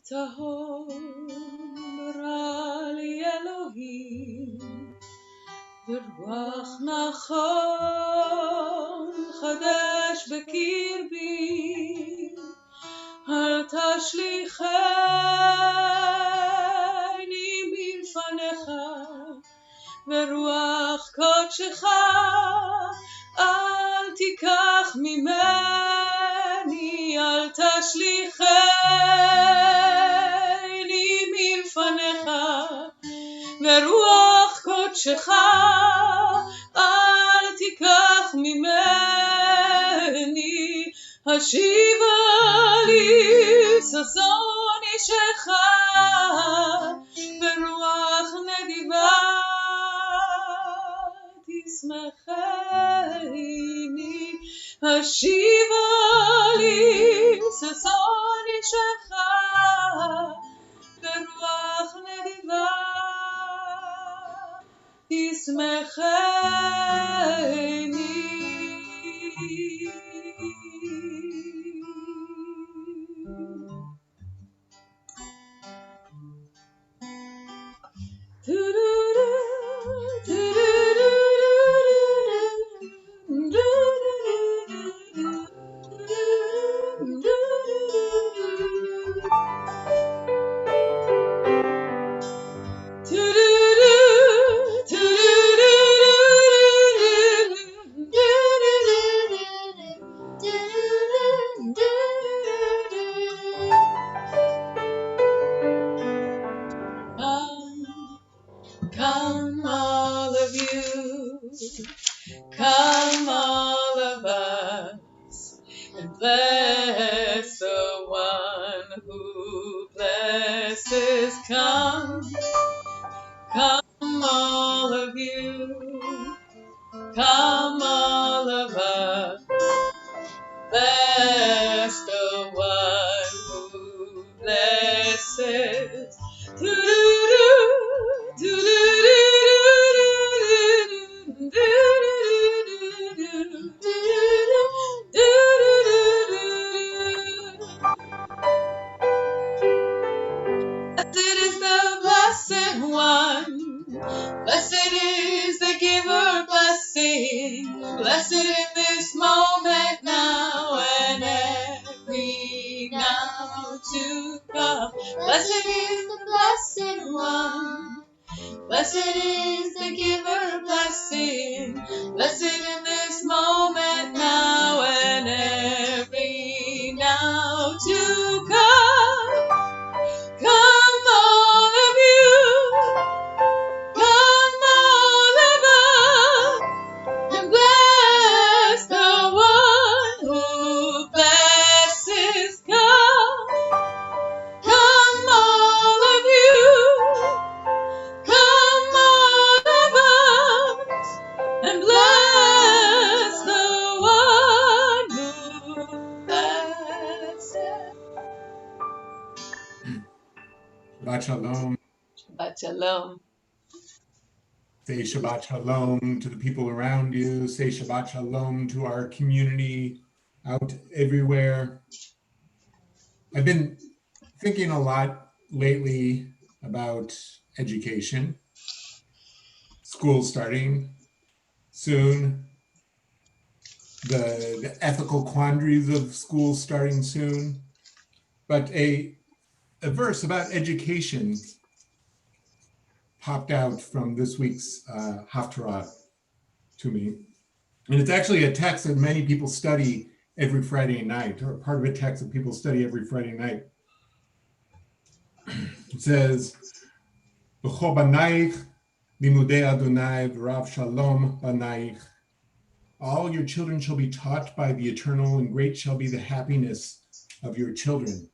טהור ברא לי אלוהים, ורוח נכון חדש בקרבי, אל תשליכני מלפניך, ורוח קודשך אל תיקח ממני, אל תשליכני מלפניך, ורוח קודשך אל תיקח ממני, השיבה לי ששון אישך, ורוח נדיבה תשמחני, השיבה לי ששון אישך, ורוח נדיבה תשמחני. Come all of you, come all of us, and bless the one who blesses. Come all of you, come all of us, bless the one who blesses. Blessed is the blessed one, blessed is the giver blessing, blessed in this moment now and every now to come. Blessed is the blessed one, blessed is the giver blessing, blessed in this moment now and every now to come. Come all of you, come all of us, and bless the one who blesses. Come all of you, come all of us, and bless the one who blesses. Shabbat Shalom. Shabbat Shalom. Say Shabbat Shalom to the people around you. Say Shabbat Shalom to our community out everywhere. I've been thinking a lot lately about education. School starting soon. The ethical quandaries of school starting soon. But a verse about education popped out from this week's Haftarah to me. And it's actually a text that many people study every Friday night, or part of a text that people study every Friday night. It says, B'cho banaich limudei Adonai v'rav shalom banaich. All your children shall be taught by the eternal, and great shall be the happiness of your children.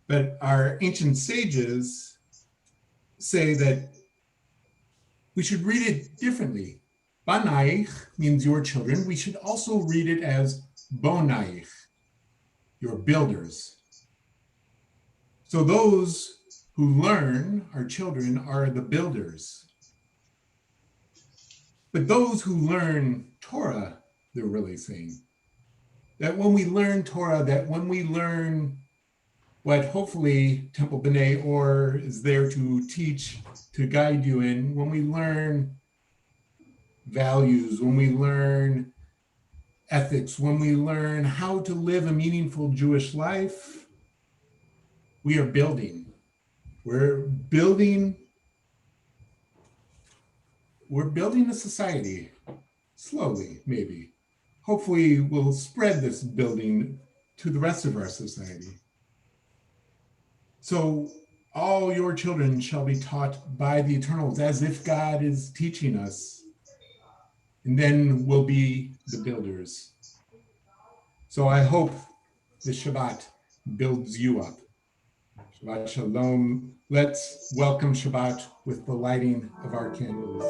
But our ancient sages say that we should read it differently. Banaich means your children. We should also read it as bonaich, your builders. So those who learn, our children, are the builders. But those who learn Torah, they're really saying, that when we learn Torah, that when we learn what hopefully Temple B'nai Or is there to teach, to guide you in, when we learn values, when we learn ethics, when we learn how to live a meaningful Jewish life, we are building. We're building a society, slowly, maybe. Hopefully, we'll spread this building to the rest of our society. So all your children shall be taught by the eternals, as if God is teaching us, and then we'll be the builders. So I hope the Shabbat builds you up. Shabbat Shalom. Let's welcome Shabbat with the lighting of our candles.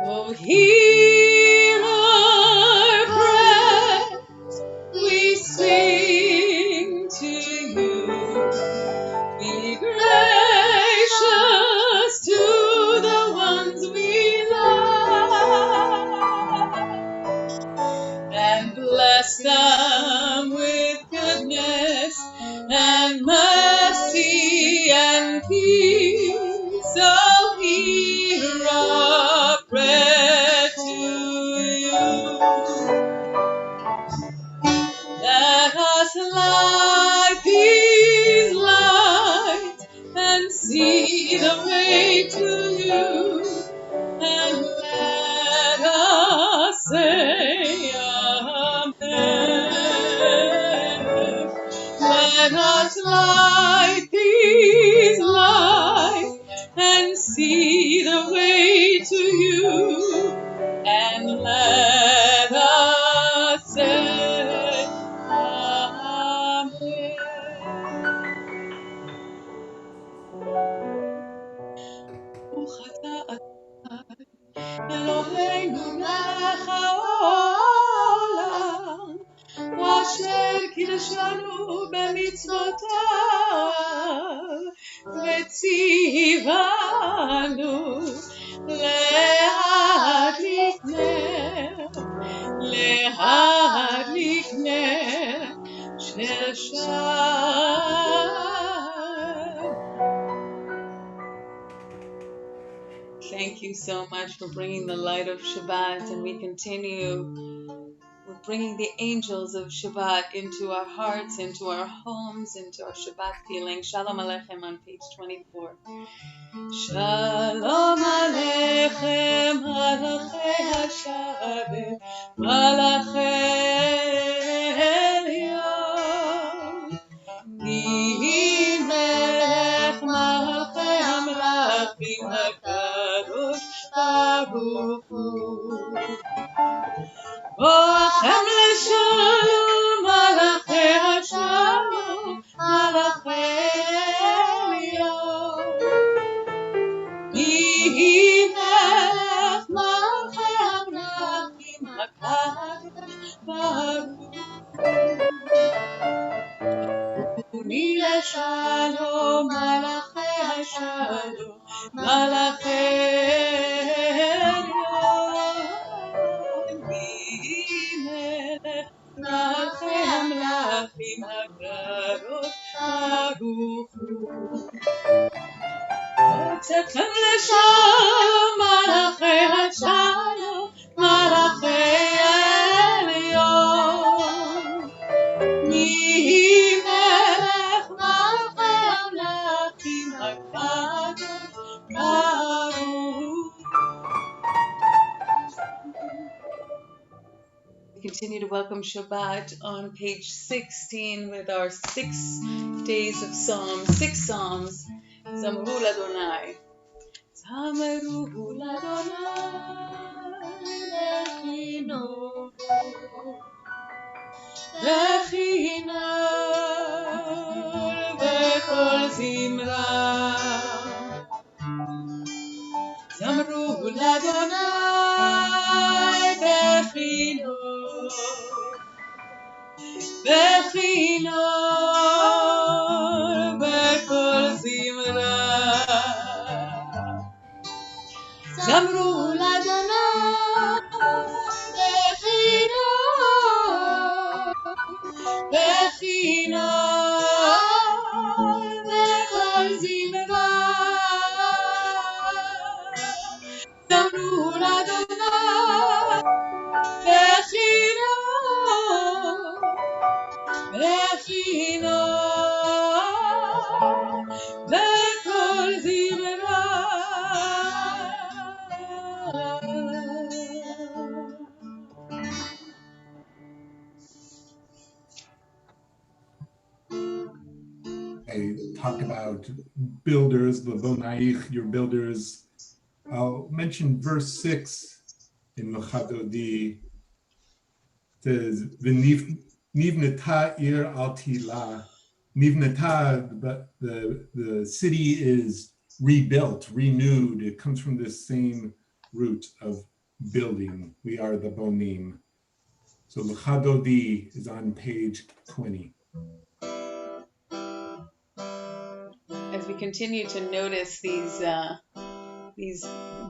Oh, hear our praise, we sing to you. Be gracious to the ones we love, and bless them with goodness and mercy and peace. So hear our prayer to you. Let us light these lights and see the way to you, and let us say Amen. Let us light these lights and see the way to you, and let us say Amen. ברוך אתה אדוני אלוהינו מלך העולם, אשר קידשנו במצוותיו וציוונו להדליק נר של שבת. Thank you so much for bringing the light of Shabbat, and we continue with bringing the angels of Shabbat into our hearts, into our homes, into our Shabbat feeling. Shalom Aleichem on page 24. Shalom Aleichem, Malachei HaShabbat, Malachei Elyon. Nihi melech malchei hamlachim hakadosh baruch hu. Boachem leshalom malachei hashalom malachei elyon. Nihi melech malchei hamlachim hakadosh baruch hu. Nile shalom, malachei hashalom, malachei elyon. Melech malachei hamlachim hakadosh baruch hu. Tzedkem leshalom, malachei hashalom, malachei elyon. Nihi melech malchei hamlachim hakadosh baruch. We continue to welcome Shabbat on page 16 with our 6 days of Psalms, 6 Psalms. Zamru l'Adonai. Zamru l'Adonai lechino. וכינור בכל זמרה, זמרו לאדוני בכינור, בכינור בכל זמרה, זמרו לאדוני בכינור, בכינור we talked about builders, the Bonaich, your builders. I'll mention verse 6 in Lachadodi. Says, Nivnata ir al tila. Nivnata, but the city is rebuilt, renewed. It comes from this same root of building. We are the bonim. So L'chadodi is on page 20. As we continue to notice these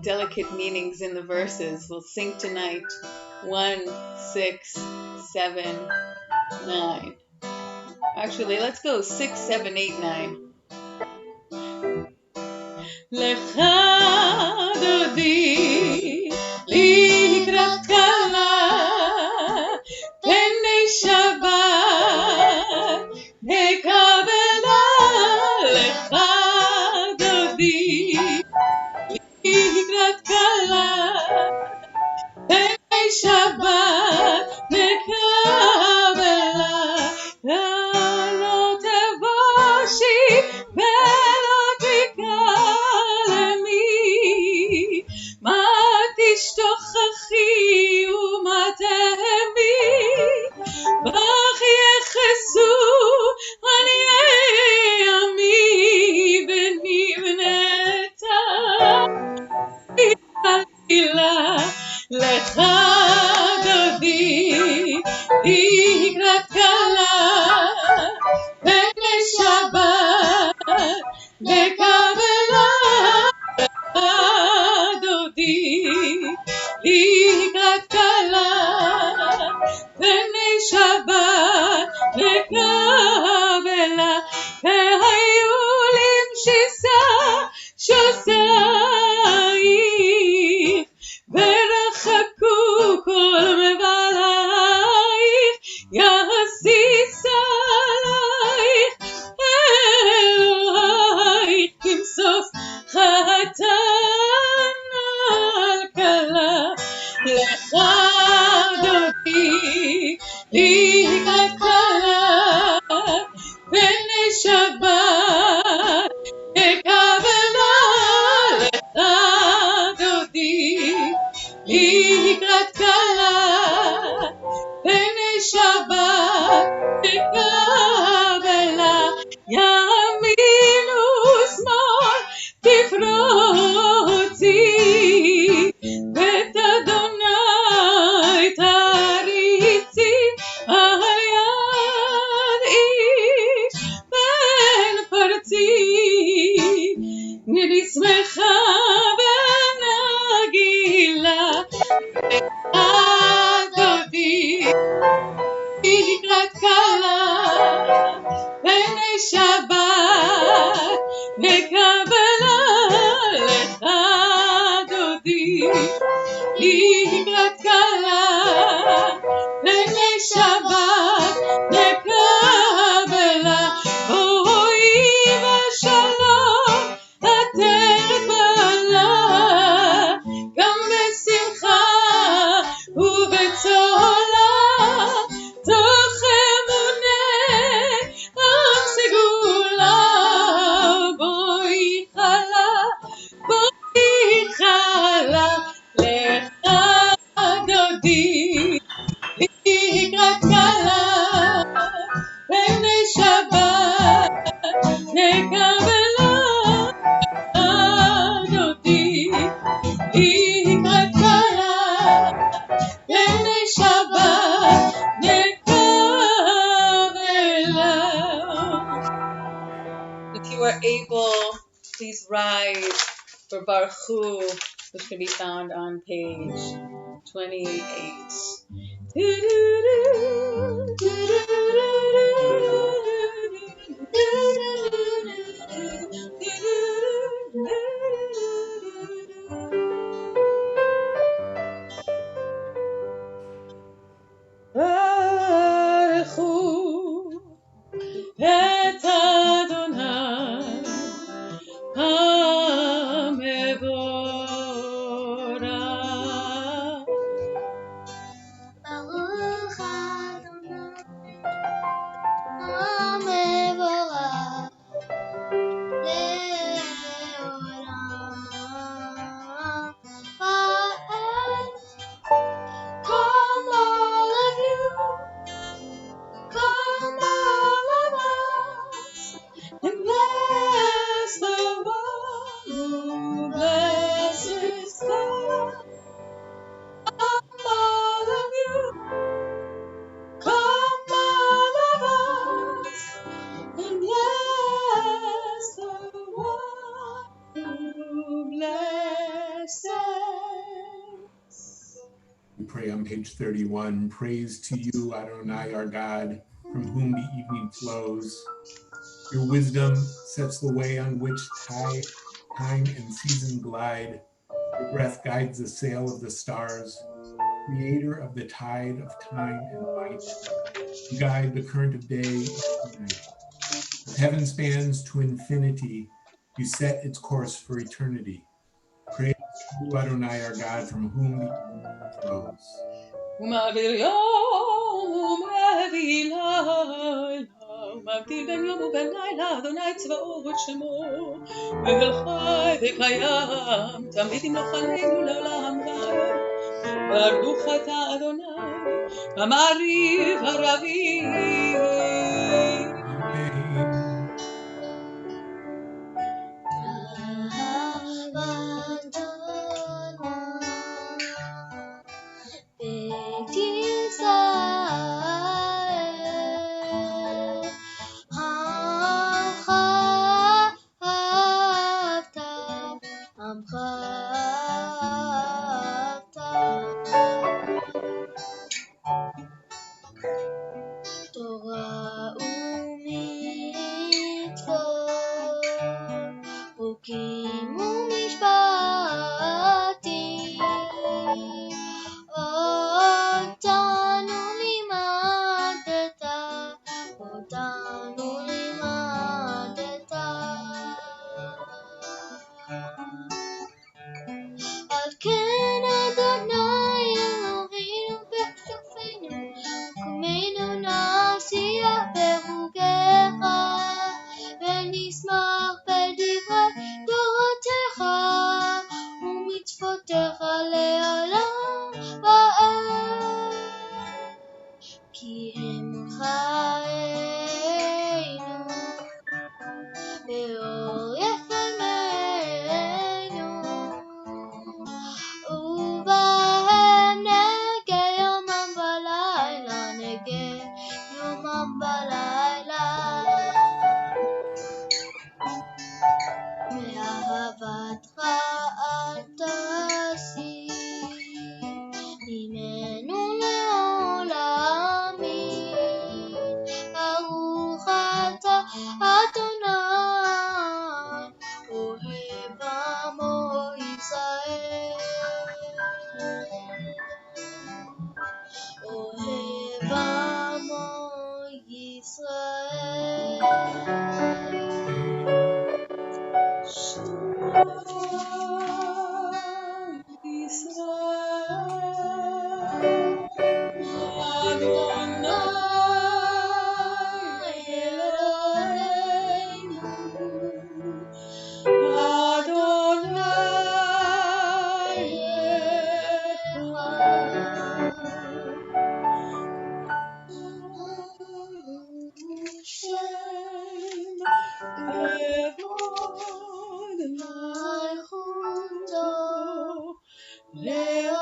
delicate meanings in the verses, we'll sing tonight 1, 6, 7, 9. Actually, let's go 6, 7, 8, 9. Lecha dodi likrat kala pnei Shabbat nekavela lecha dodi likrat kala pnei Shabbat nekavela lo tevashi velo תקלמי מה תשתוכחי ומה תהמי בך יחסו עניי עמי ונבנתה תפילה לך דודי לקראת כלה פני שבת לקבלה דודי לקראת כלה פני שבת לקבלה והיו למשיסה שוסייך ורחקו כל מבלייך יהסיס עלייך אלוהיך כמסוס חתן על כלה לך דודי לקראת כלה פני שבת נקבלה לך דודי לקראת כלה פני שבת נקבלה ימין ושמאל תפרוצי בית אדוני תריצי על יד איש בן פרצי נשמחה ונגילה דודי לקראת כלה פני שבת נקבלה לך דודי לקראת כלה פני שבת נקבלה בואי בשלום עטרת בעלה גם בשמחה ובצהלה תוך אמונה עם סגולה בואי חלה לך דודי לקראת כלה פני שבת נקבלה דודי לקראת כלה פני שבת נקבלה. If you are able, please rise for Baruchu, which can be found on page 28. Baruchu et Adonai המבורך. Baruch Adonai pray on page 31. Praise to you, Adonai, our God, from whom the evening flows. Your wisdom sets the way on which time and season glide. Your breath guides the sail of the stars. Creator of the tide of time and might, you guide the current of day into night. As heaven spans to infinity, you set its course for eternity. Praise to you, Adonai, our God, from whom the evening flows. ומעביר יום ומביא לילה, ומבדיל בין יום ובין לילה, אדוני צבאות שמו, והל חי וקיים, תמיד ימלוך עלינו לעולם ועד. ברוך אתה אדוני, המעריב הרבים. Amen. תורה ומצוות, חוקים ומשפטים, אותנו לימדת, אותנו לימדת. על כן אדוני אלוהינו ושופטנו, קומנו נשיח בחוקיך, ונשמח בדברי תורתך, ומצוותיך לעולם ועד. כי הם חיינו, ואור יפנינו, ובהם נגה יומם ולילה, נגה יומם ולילה. מאהבתך אל תסיר ממנו לעולמים. ברוך אתה אדוני, אוהב עמו ישראל, אוהב עמו ישראל.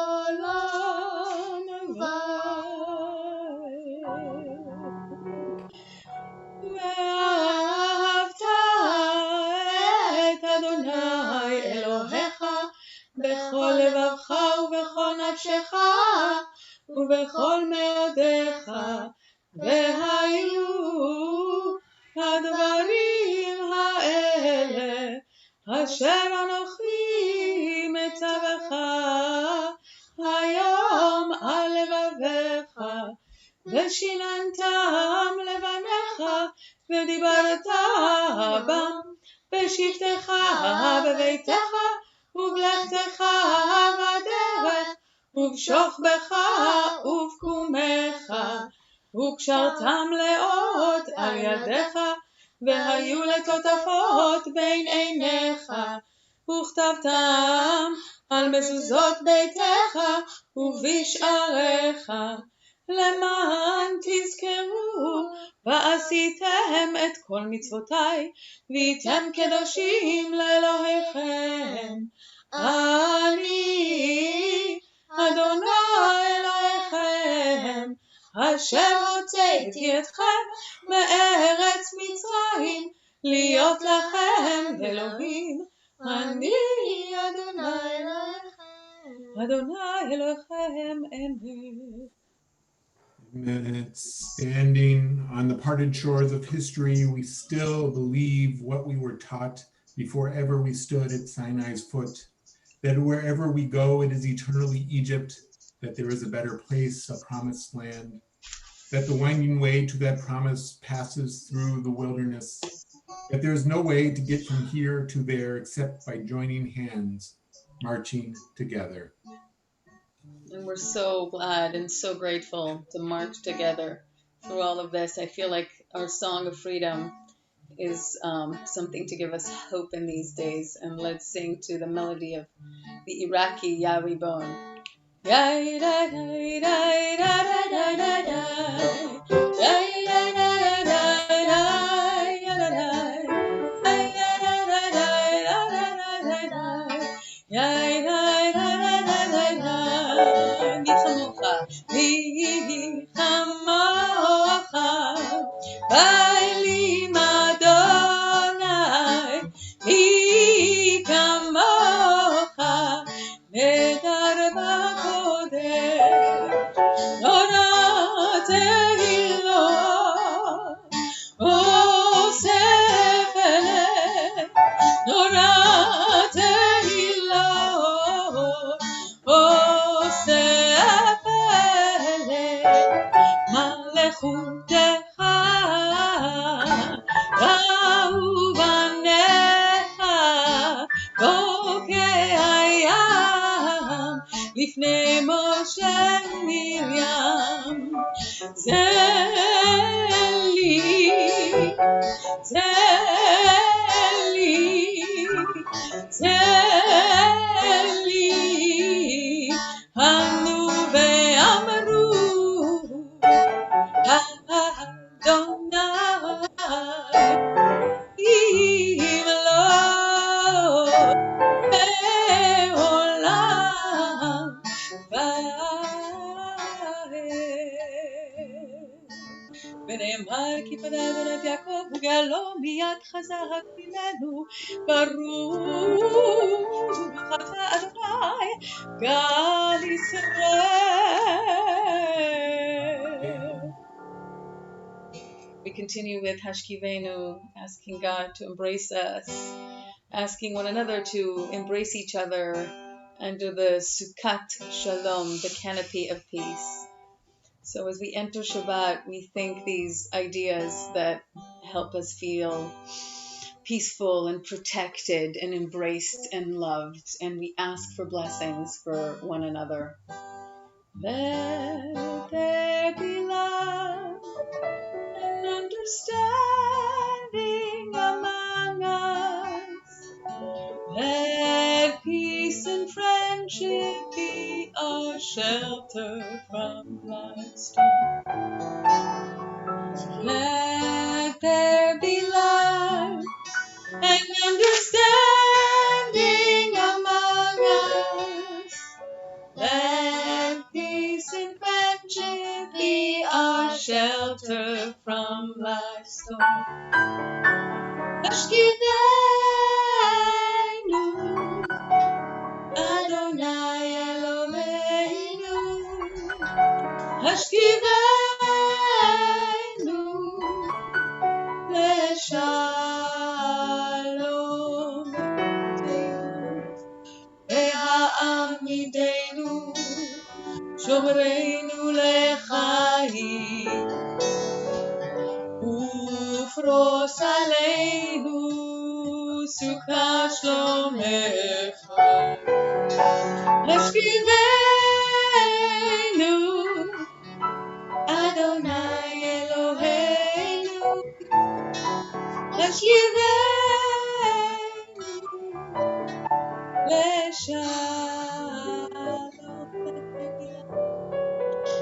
לעולם ואהבת את אדוני אלוהיך בכל לבבך ובכל נפשך ובכל מאודיך, והיו הדברים האלה אשר אנוכי מצווך היום על לבביך, ושיננתם לבניך ודיברת בם בשבתך בביתך ובלכתך בדרך ובשוכבך ובקומך, וקשרתם לאות על ידיך, והיו לטוטפות בין עיניך, וכתבתם על מזוזות ביתך ובשעריך, למען תזכרו ועשיתם את כל מצוותיי, והייתם קדושים לאלוהיכם. אני אדוני אלוהיכם, אשר הוצאתי אתכם מארץ מצרים, להיות לכם אלוהים. אני אדוני אלוהיכם. Adonai Elohim Emet. That standing on the parted shores of history, we still believe what we were taught before ever we stood at Sinai's foot, that wherever we go, it is eternally Egypt, that there is a better place, a promised land, that the winding way to that promise passes through the wilderness, that there is no way to get from here to there except by joining hands, marching together. And we're so glad and so grateful to march together through all of this. I feel like our song of freedom is something to give us hope in these days. And let's sing to the melody of the Iraqi Yaribon. לפני משה מרים זלי ענו ואמרו אדוני אם לא לעולם ועד. ונאמר כי פדה אדוני את יעקב וגאלו מיד חזק ממנו, ברוך אתה אדוני גאל ישראל. We continue with Hashkivenu, asking God to embrace us, asking one another to embrace each other under the Sukkot Shalom, the canopy of peace. So as we enter Shabbat, we think these ideas that help us feel peaceful and protected and embraced and loved, and we ask for blessings for one another. Let there be love and understanding among us. Let peace and friendship be our shelter from life's storm. Let there be love and understanding among us. Let peace and friendship be our shelter from life's storm. Hashkidenu, Adonai Eloheinu. Hashkidenu, לשלום והעמידנו שומרנו לחיים ופרוס עלינו סוכת שלומך. השכיבנו אדוני אלוהינו, השכיבנו לשלום.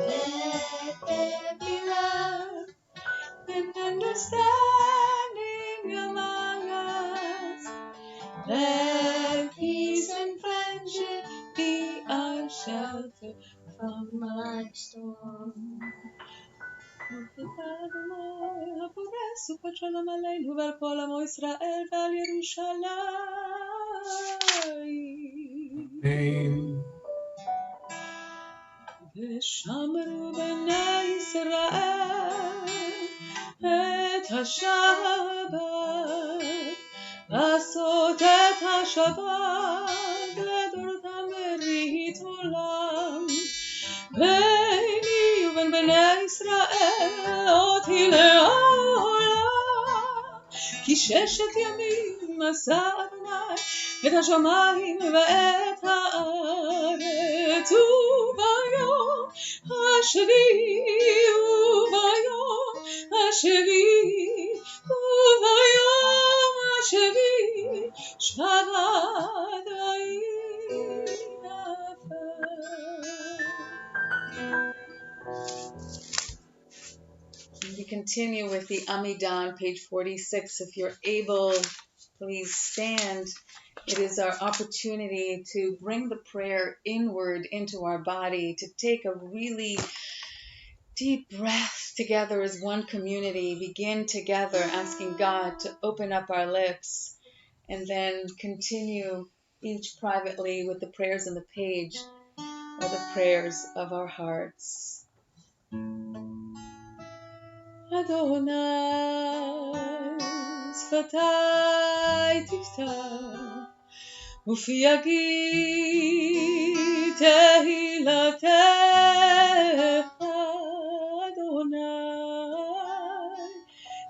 Let there be love and understanding among us. Let peace and friendship be our shelter from life's storm. הפורש סוכות שלום עלינו ועל כל עמו ישראל ועל ירושלים. Amen. ושמרו בני ישראל את השבת, לעשות את השבת לדורתם ברית עולם. ביני ובין בני ישראל אותי לעולם, כי 6 ימים עשה אדוני את השמיים ואת הארץ, וביום השביעי שבת We continue with the Amidah, page 46. If you're able, please stand. It is our opportunity to bring the prayer inward into our body, to take a really deep breath together as one community, begin together asking God to open up our lips, and then continue each privately with the prayers on the page or the prayers of our hearts. Adonai, שפתי תפתח, ופי יגיד תהילתך. אדוני,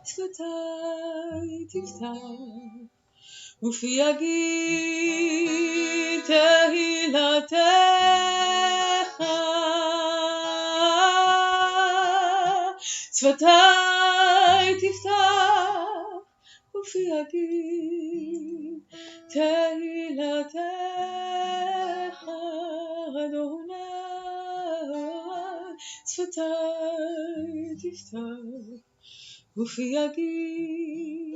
שפתי תפתח, ופי יגיד תהילתך. שפתי תפתח, ופי יגיד תהילתך. אדוני, שפתי תפתח, ופי יגיד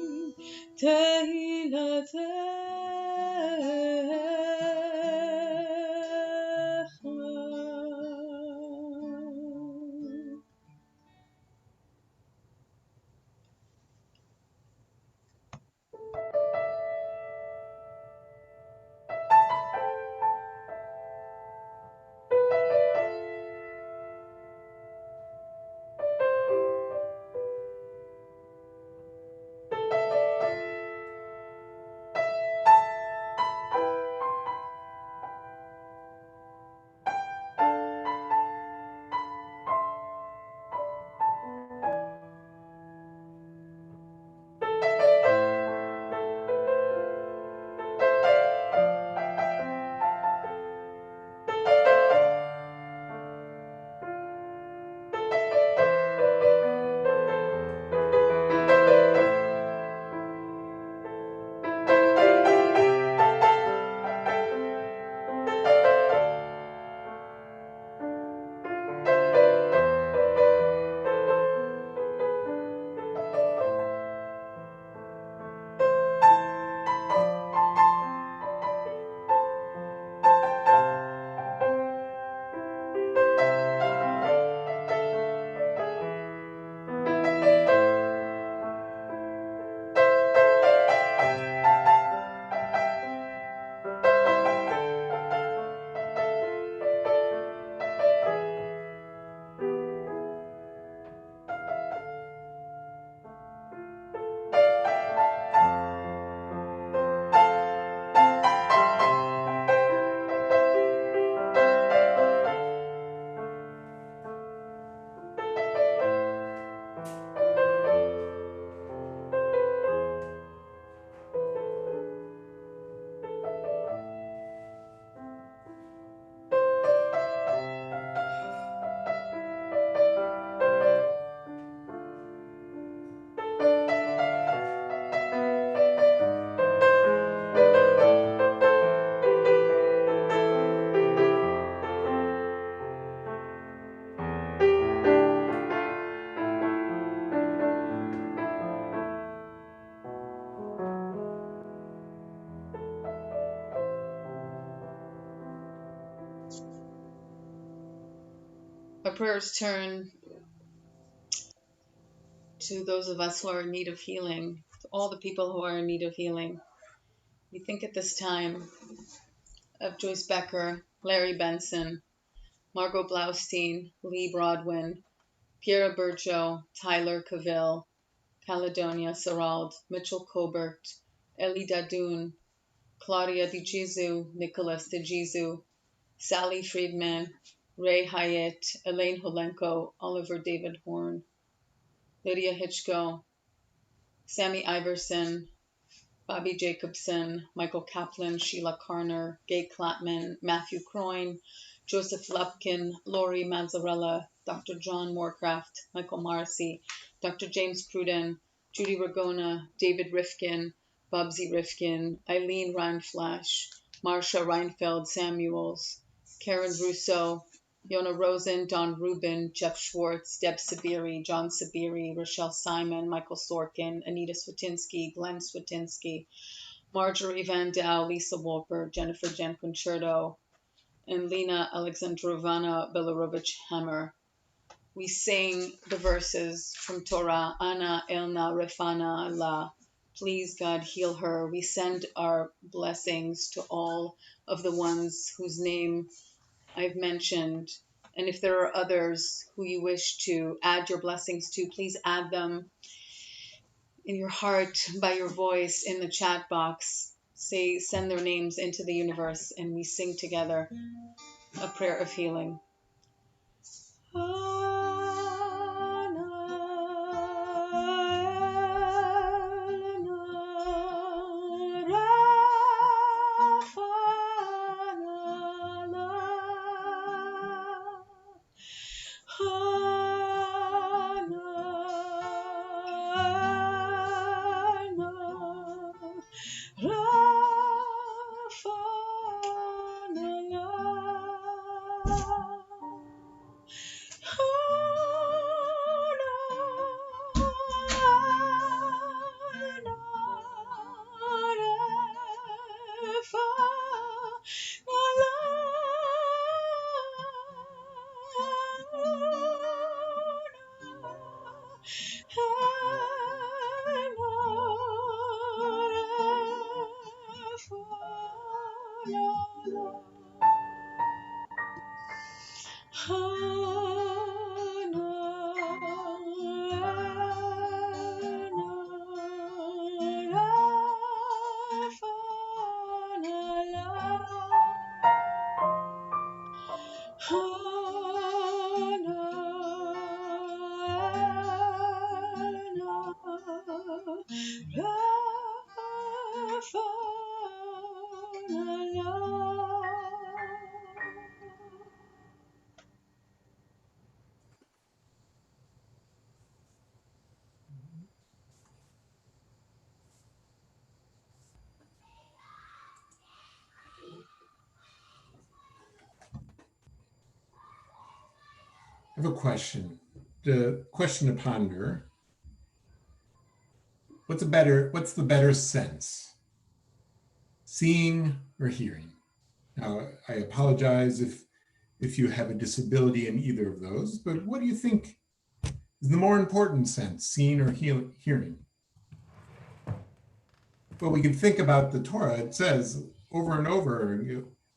תהילתך. Our prayers turn to those of us who are in need of healing, to all the people who are in need of healing. We think at this time of Joyce Becker, Larry Benson, Margot Blaustein, Lee Broadwin, Piera Burcho, Tyler Cavill, Caledonia Sarald, Mitchell Cobert, Ellie Dadoun, Claudia Di Gizu, Nicholas Di Gizu, Sally Friedman, Ray Hyatt, Elaine Holenko, Oliver David Horn, Lydia Hitchko, Sammy Iverson, Bobby Jacobson, Michael Kaplan, Sheila Carner, Gay Clapman, Matthew Croyne, Joseph Lupkin, Lori Mazzarella, Dr. John Moorcraft, Michael Marcy, Dr. James Pruden, Judy Ragona, David Rifkin, Bubsy Rifkin, Eileen Reinflash, Marsha Reinfeld Samuels, Karen Russo, Yona Rosen, Don Rubin, Jeff Schwartz, Deb Sabiri, John Sabiri, Rochelle Simon, Michael Sorkin, Anita Swatinsky, Glenn Swatinsky, Marjorie Van Dow, Lisa Wolper, Jennifer Janconcerto, and Lena Alexandrovna Belarovich Hammer. We sing the verses from Torah, Ana Elna Refana La. Please, God, heal her. We send our blessings to all of the ones whose name I've mentioned. And if there are others who you wish to add your blessings to, please add them in your heart by your voice in the chat box. Send their names into the universe, and we sing together a prayer of healing. I have a question. The question to ponder. What's the better sense? Seeing or hearing? Now, I apologize if you have a disability in either of those, but what do you think is the more important sense, seeing or hearing? Well, we can think about the Torah. It says over and over,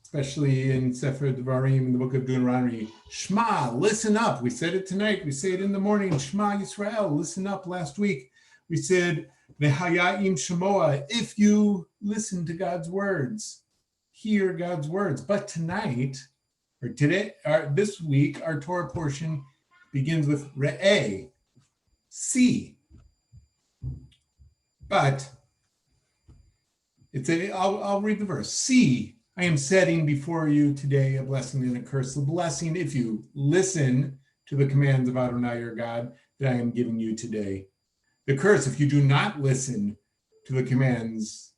especially in Sefer Devarim, in the book of Deuteronomy, Shema, listen up. We said it tonight. We say it in the morning. Shema Yisrael, listen up. Last week, we said, V'haya'im Shemoa, if you listen to God's words, hear God's words. But tonight, or today, this week, our Torah portion begins with Re'eh, see. But I'll read the verse. See, I am setting before you today a blessing and a curse. The blessing, if you listen to the commands of Adonai your God that I am giving you today. The curse, if you do not listen to the commands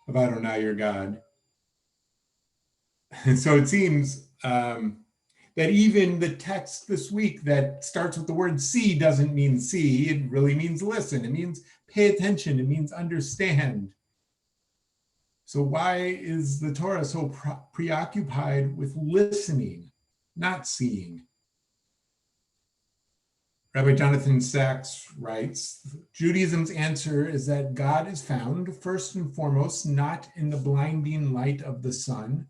of Adonai your God. And so it seems that even the text this week that starts with the word see doesn't mean see. It really means listen. It means pay attention. It means understand. So why is the Torah so preoccupied with listening, not seeing? Rabbi Jonathan Sachs writes, Judaism's answer is that God is found, first and foremost, not in the blinding light of the sun,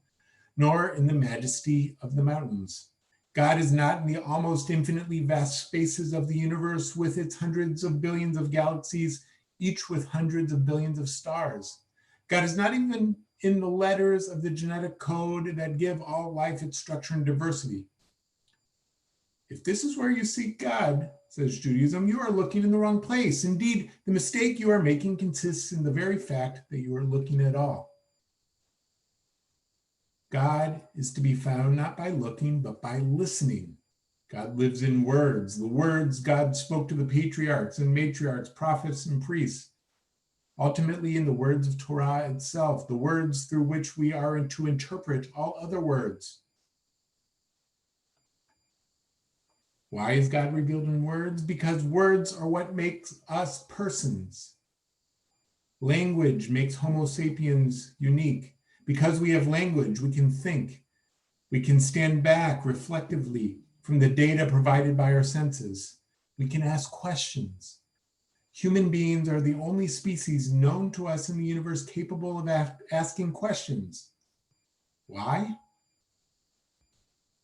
nor in the majesty of the mountains. God is not in the almost infinitely vast spaces of the universe with its hundreds of billions of galaxies, each with hundreds of billions of stars. God is not even in the letters of the genetic code that give all life its structure and diversity. If this is where you seek God, says Judaism, you are looking in the wrong place. Indeed, the mistake you are making consists in the very fact that you are looking at all. God is to be found not by looking, but by listening. God lives in words, the words God spoke to the patriarchs and matriarchs, prophets and priests. Ultimately, in the words of Torah itself, the words through which we are to interpret all other words. Why is God revealed in words? Because words are what makes us persons. Language makes Homo sapiens unique. Because we have language, we can think. We can stand back reflectively from the data provided by our senses. We can ask questions. Human beings are the only species known to us in the universe capable of asking questions. Why?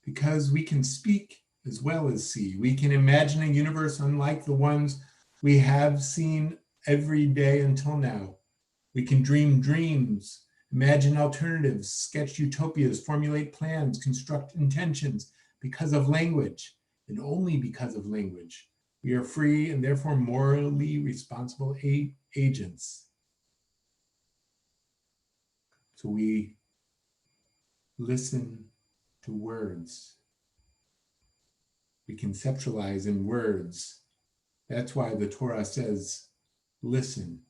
Because we can speak as well as see. We can imagine a universe unlike the ones we have seen every day until now. We can dream dreams, imagine alternatives, sketch utopias, formulate plans, construct intentions because of language, and only because of language. We are free and therefore morally responsible agents. So we listen to words. We conceptualize in words. That's why the Torah says, listen.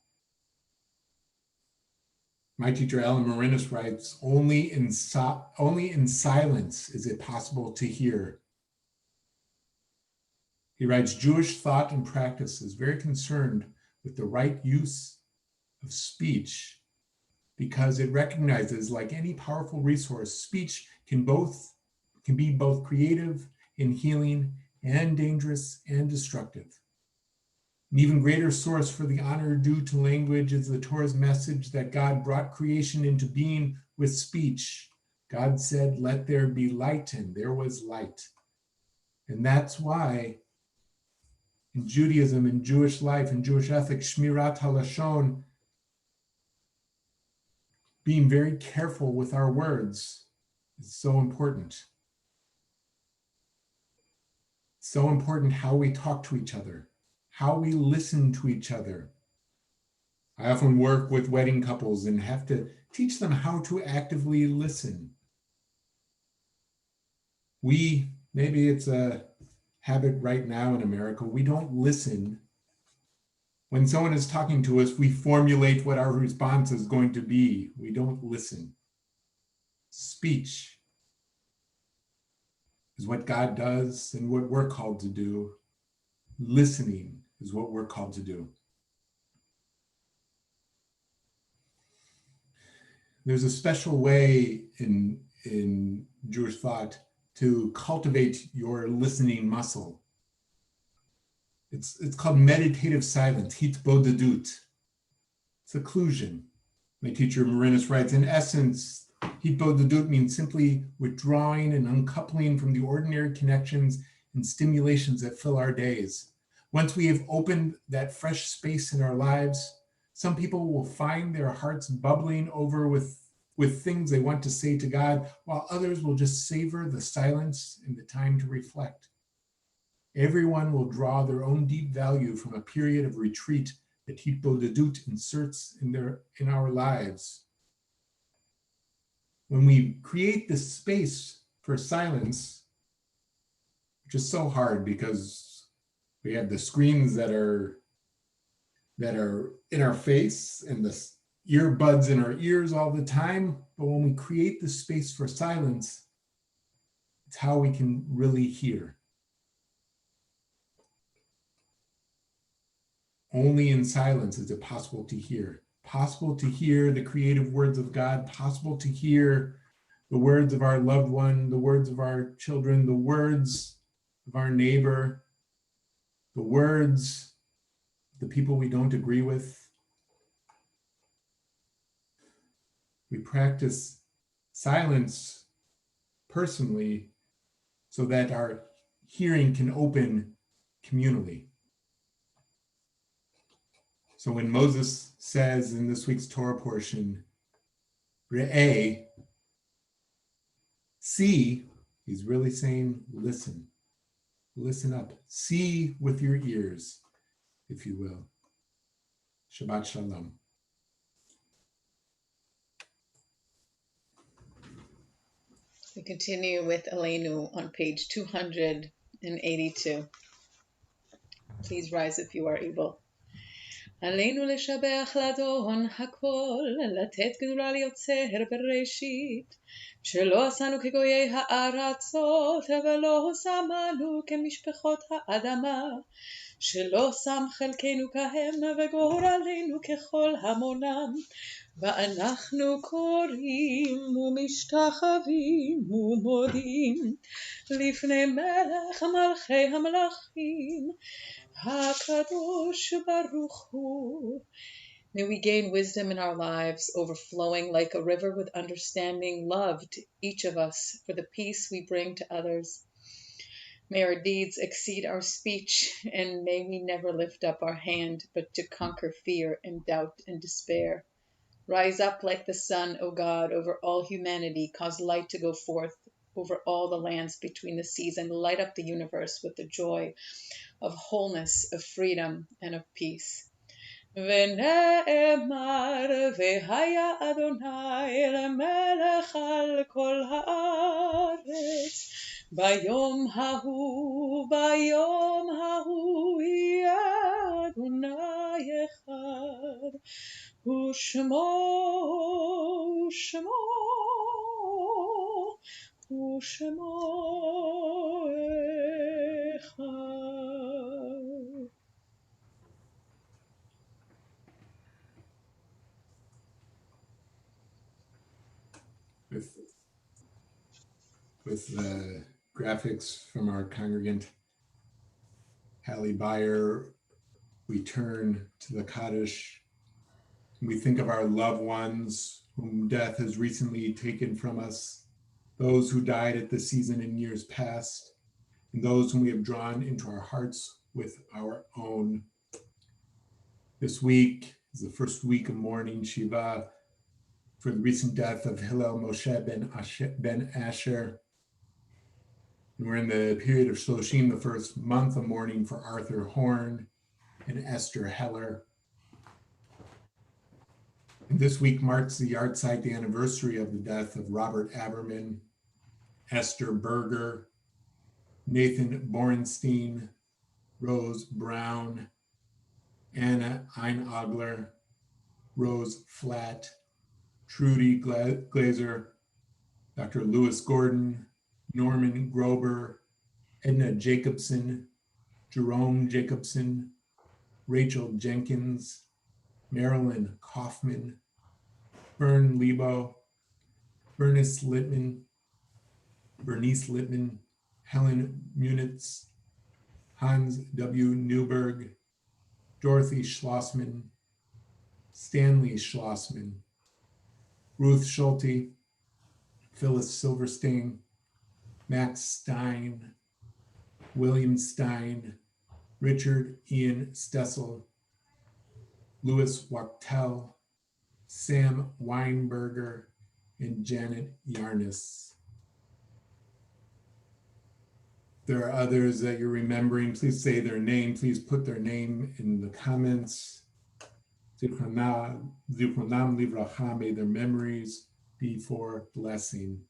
My teacher, Alan Marinis, writes, only in silence is it possible to hear. He writes, Jewish thought and practice is very concerned with the right use of speech because it recognizes, like any powerful resource, speech can be both creative and healing and dangerous and destructive. An even greater source for the honor due to language is the Torah's message that God brought creation into being with speech. God said, let there be light, and there was light. And that's why in Judaism, in Jewish life, in Jewish ethics, Shmirat HaLashon, being very careful with our words is so important. So important how we talk to each other, how we listen to each other. I often work with wedding couples and have to teach them how to actively listen. Maybe it's a habit right now in America, we don't listen. When someone is talking to us, we formulate what our response is going to be. We don't listen. Speech is what God does and what we're called to do. Listening is what we're called to do. There's a special way in Jewish thought to cultivate your listening muscle. It's called meditative silence, hitbodedut, seclusion. My teacher Marinis writes, in essence, hitbodedut means simply withdrawing and uncoupling from the ordinary connections and stimulations that fill our days. Once we have opened that fresh space in our lives, some people will find their hearts bubbling over with things they want to say to God, while others will just savor the silence and the time to reflect. Everyone will draw their own deep value from a period of retreat that hitbodedut inserts in our lives. When we create this space for silence, which is so hard because we have the screens that are in our face and the earbuds in our ears all the time, but when we create the space for silence, it's how we can really hear. Only in silence is it possible to hear the creative words of God, possible to hear the words of our loved one, the words of our children, the words of our neighbor, the words of the people we don't agree with. We practice silence personally so that our hearing can open communally. So when Moses says in this week's Torah portion, Re'eh, see, he's really saying, listen. Listen up. See with your ears, if you will. Shabbat Shalom. We continue with Aleinu on page 282. Please rise if you are able. עלינו לשבח לאדון הכל, לתת גדולה ליוצר בראשית, שלא עשנו כגויי הארצות, ולא שמנו כמשפחות האדמה, שלא שם חלקנו כהם, וגורלנו ככל המונם, ואנחנו קוראים ומשתחווים ומודים, לפני מלך מלכי המלכים, HaKadosh Baruch Hu. May we gain wisdom in our lives, overflowing like a river with understanding, love to each of us for the peace we bring to others. May our deeds exceed our speech, and may we never lift up our hand, but to conquer fear and doubt and despair. Rise up like the sun, O God, over all humanity, cause light to go forth over all the lands between the seas, and light up the universe with the joy of wholeness, of freedom, and of peace. ונאמר והיה אדוני למלך על כל הארץ ביום ההוא יהיה אדוני אחד ושמו אחד. With the graphics from our congregant Hallie Beyer, we turn to the Kaddish. We think of our loved ones whom death has recently taken from us, those who died at the season in years past, and those whom we have drawn into our hearts with our own. This week is the first week of mourning Shiva for the recent death of Hillel Moshe ben Asher. And we're in the period of Shloshim, the first month of mourning for Arthur Horn and Esther Heller. And this week marks the yahrzeit, the anniversary of the death of Robert Aberman, Esther Berger, Nathan Borenstein, Rose Brown, Anna Einagler, Rose Flatt, Trudy Glazer, Dr. Lewis Gordon, Norman Grober, Edna Jacobson, Jerome Jacobson, Rachel Jenkins, Marilyn Kaufman, Bern Lebo, Bernice Littman, Helen Munitz, Hans W. Newberg, Dorothy Schlossman, Stanley Schlossman, Ruth Schulte, Phyllis Silverstein, Max Stein, William Stein, Richard Ian Stessel, Louis Wachtel, Sam Weinberger, and Janet Yarnis. There are others that you're remembering. Please say their name. Please put their name in the comments. Zichronam livracha, may their memories be for blessing.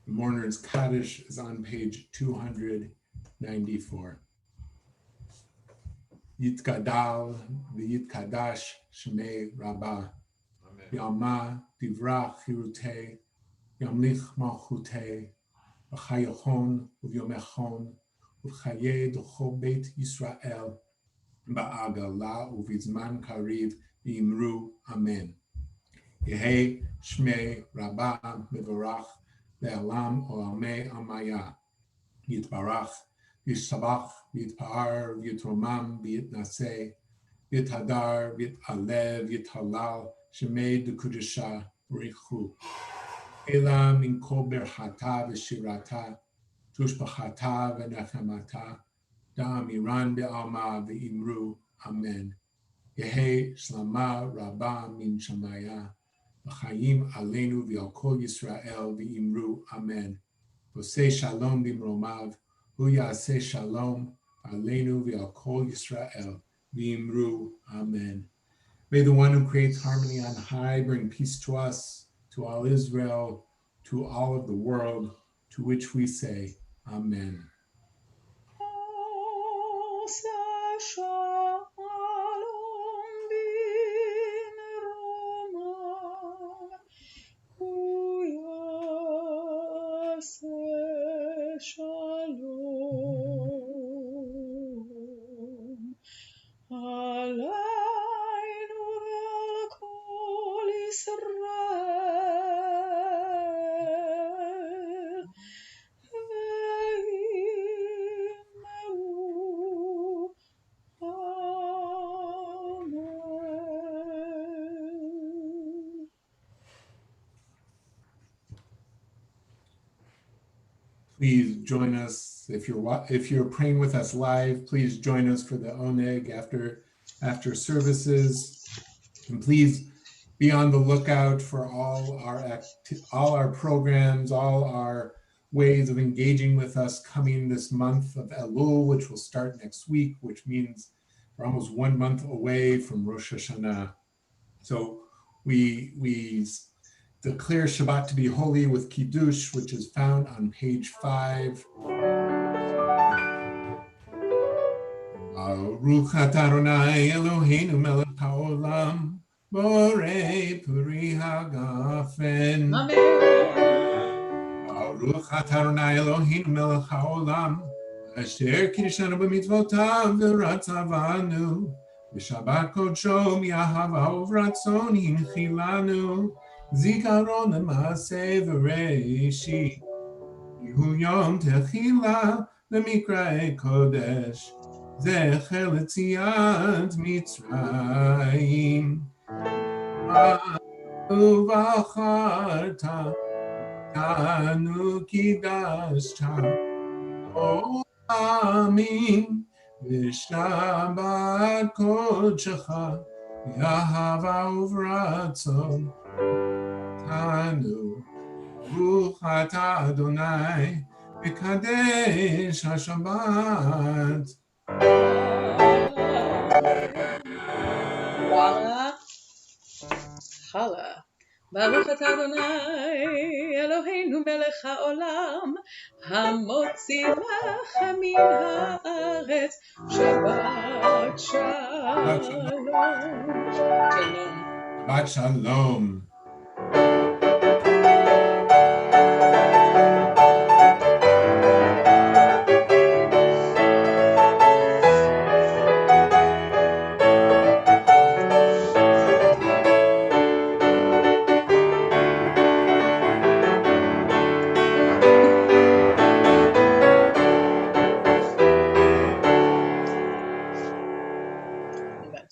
The Mourner's Kaddish is on page 294. Yitgadal v'yitkadash shmei Rabbah. Yama divrach hirutei, yamlich malchutei, v'chayachon uvyomechon, v'chaye d'chol beit Yisrael, ba'agala uvizman kariv v'imru amen. Yehei shmei Rabbah mevorach le'alam olamei amaya. Yitbarach, Yishabach, Yitpa'ar, Yitromam, Yitnaseh, Yithadar, Yitalev, Yithalal, Shemei de Kudusha, Richu. Ela min kol berchata v'shirata, tushbachata v'nechamata, dam iran be'alma v'imru, amen. Yehi shlama rabba min shamaya, v'chayim aleinu v'al kol Yisrael v'imru, amen. V'osei shalom b'mromav, hu ya'aseh shalom, aleinu v'al kol Yisrael v'imru, amen. May the one who creates harmony on high bring peace to us, to all Israel, to all of the world, to which we say, Amen. עלינו ועל כל ישראל ואמרו אמן. Please join us if you're praying with us live. Please join us for the oneg after services, and please be on the lookout for all our programs, all our ways of engaging with us coming this month of Elul, which will start next week, which means we're almost 1 month away from Rosh Hashanah. So we declare Shabbat to be holy with kiddush, which is found on page 5. Baruch atah Adonai Eloheinu melech haolam, borei puri hagafen. Baruch atah Adonai Eloheinu melech haolam, asher kiddushanu b'mitzvotav v'ratzavanu, v'shabbat kodsho mi'ahava uvratzon hinchilanu, zikaron l'maaseh v'reishi, yehu yom techila l'mikra'e kodesh, zecher l'tziat Mitzrayim. Uvacharta tanu kidashta olamim v'shabbat kodshecha v'ahava uvratzon tanu Baruch atah Adonai v'kadesh haShabbat. Chala. Baruch atah Adonai Eloheinu melech haolam, hamotzi lechem min haaretz. Shabbat shalom. Shabbat shalom.